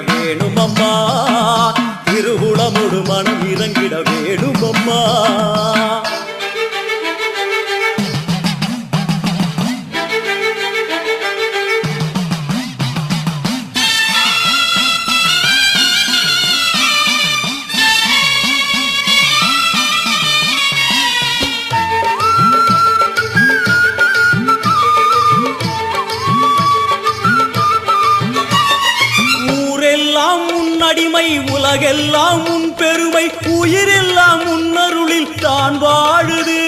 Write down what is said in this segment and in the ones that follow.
வேணும் அம்மா, திருவுளமோடு மனம் இறங்கிட வேணும் அம்மா. அடிமை உலகெல்லாம் உன் பெருமை, உயிரெல்லாம் உன்னருளில் தான் வாழுது.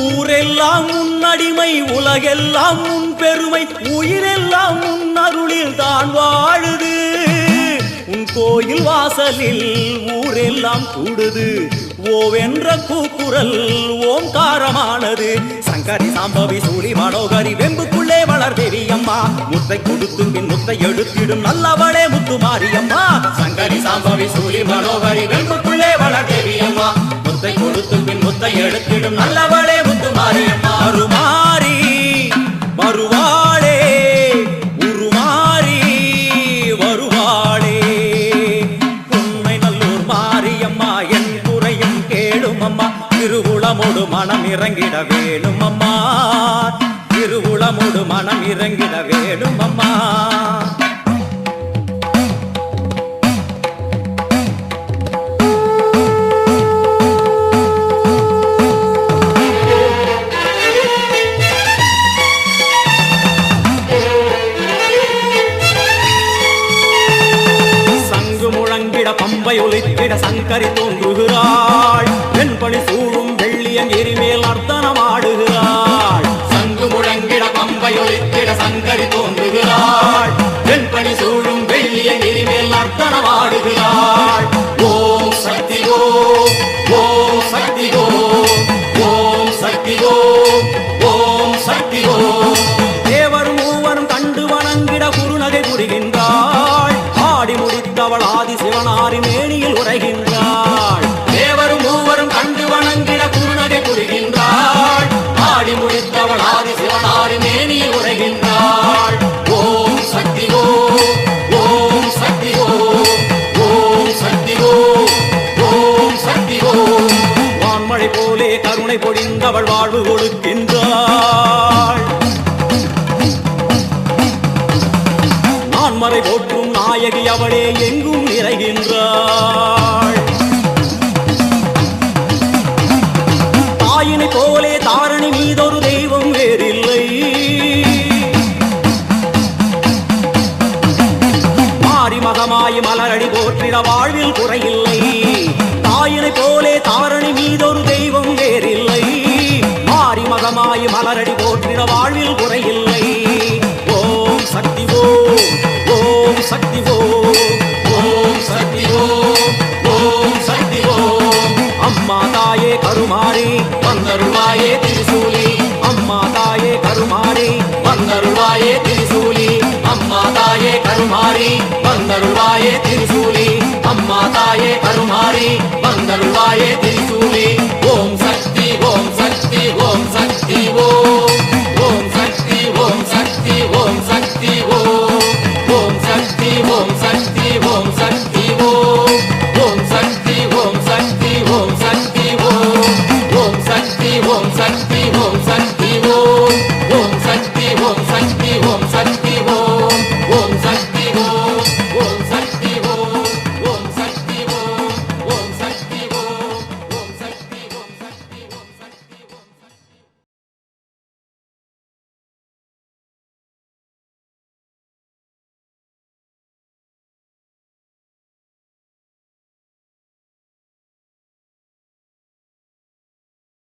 ஊரெல்லாம் உன் அடிமை உலகெல்லாம் உன் பெருமை, உயிரெல்லாம் உன்னருளில் தான் வாழுது. உன் கோயில் வாசலில் ஊரெல்லாம் கூடுது, ஓவென்ற கூக்குரல் ஓம்காரமானது. சங்கரி சாம்பவி சூழி மனோகரி வெம்புக்குள்ளே வளர் தேவி அம்மா, முத்தை கொடுத்து பின் முத்தை எடுத்திடும் நல்லவளே முத்து மாரியம்மா. சங்கரி சாம்பவி சூழி மனோகரி வெம்புக்குள்ளே வளர் தேவி அம்மா, முத்தை கொடுத்து பின் முத்தை எடுத்திடும் நல்லவளே முத்து மாரியம்மா. அருமாரி வருவாளே, உருமாறி வருவாளே, உண்மை நல்லூர் மாரியம்மா என் குறையும் கேளும் அம்மா. திருவுளமோடு மனம் இறங்கிட வேணும் அம்மா, திருவுளமோடு மனம் இறங்கிட வேணும் அம்மா. சங்கு முழங்கிட பம்பை ஒலித்திட சங்கரி தோன்றுகிறாள், வெண்பணி சூடும் வெள்ளியன் எரிமேல் நர்த்தனமாடுகிறாள். சங்கு முழங்கிட பம்பை ஒலித்திட சங்கரி தோன்றுகிறாள், வெண்பணி சூடும் வெள்ளியன் எரிமேல் நர்த்தனமாடுகிறாள். ஓம் சக்தி ஓம், ஓம் சக்தி ஓம், ஓம் சக்தி ஓம், ஓம் சக்தி ஓம். தேவரும் மூவரும் கண்டு வணங்கிட குறுநகை புரிகின்றாள், ஆடி முடித்தவள் ஆதி சிவனாரி மேனியில் உரைகின்றாள். தேவரும் மூவரும் கண்டு வணங்கிட குறுநகை புரிகின்றாள், ஆடி முடித்தவள் ஆதி சிவனாரி மேனியில் உரைகின்றாள். ஓம் சக்தி ஓம், ஓம் சக்தி ஓம், ஓம் சக்தி ஓம், ஓம் சக்தி ஓம். வான்மழை போலே கருணை பொழிந்தவள் வாழ்வு கொடுக்கின்றாள், நான்மறை போற்றும் நாயகி அவளே எங்கும் நிறைகின்றாள். தாயினை போலே தாரணி மீதொரு தெய்வம் வேறில்லை, மாறி மகமாயி மலரடி போற்றிட வாழ்வில் குறையில்லை. தாயினை போலே தாரணி மீதொரு தெய்வம் வேறில்லை, மாறி மகமாயி மலரடி போற்றிட வாழ்வில் குறையில்லை. ஓம் சக்தி ஓம், ஓம் சக்தி ஓம், ஓம் சக்தி ஓம், ஓம் சக்தி ஓம். அம்மா தாயே கருமாரி வந்தருள்வாயே திரிசூலி, அம்மா தாயே கருமாரி வந்தருள்வாயே திரிசூலி, அம்மா தாயே கருமாரி வந்தருள்வாயே திரிசூலி, அம்மா தாயே கருமாரி வந்தருள்வாயே திரிசூலி. ஓம் சக்தி ஓம் சக்தி ஓம் சக்தி ஓம், ஓம் சக்தி ஓம் சக்தி ஓம் சக்தி ஓம், ஓம் சக்தி ஓம் சக்தி ஓம் சக்தி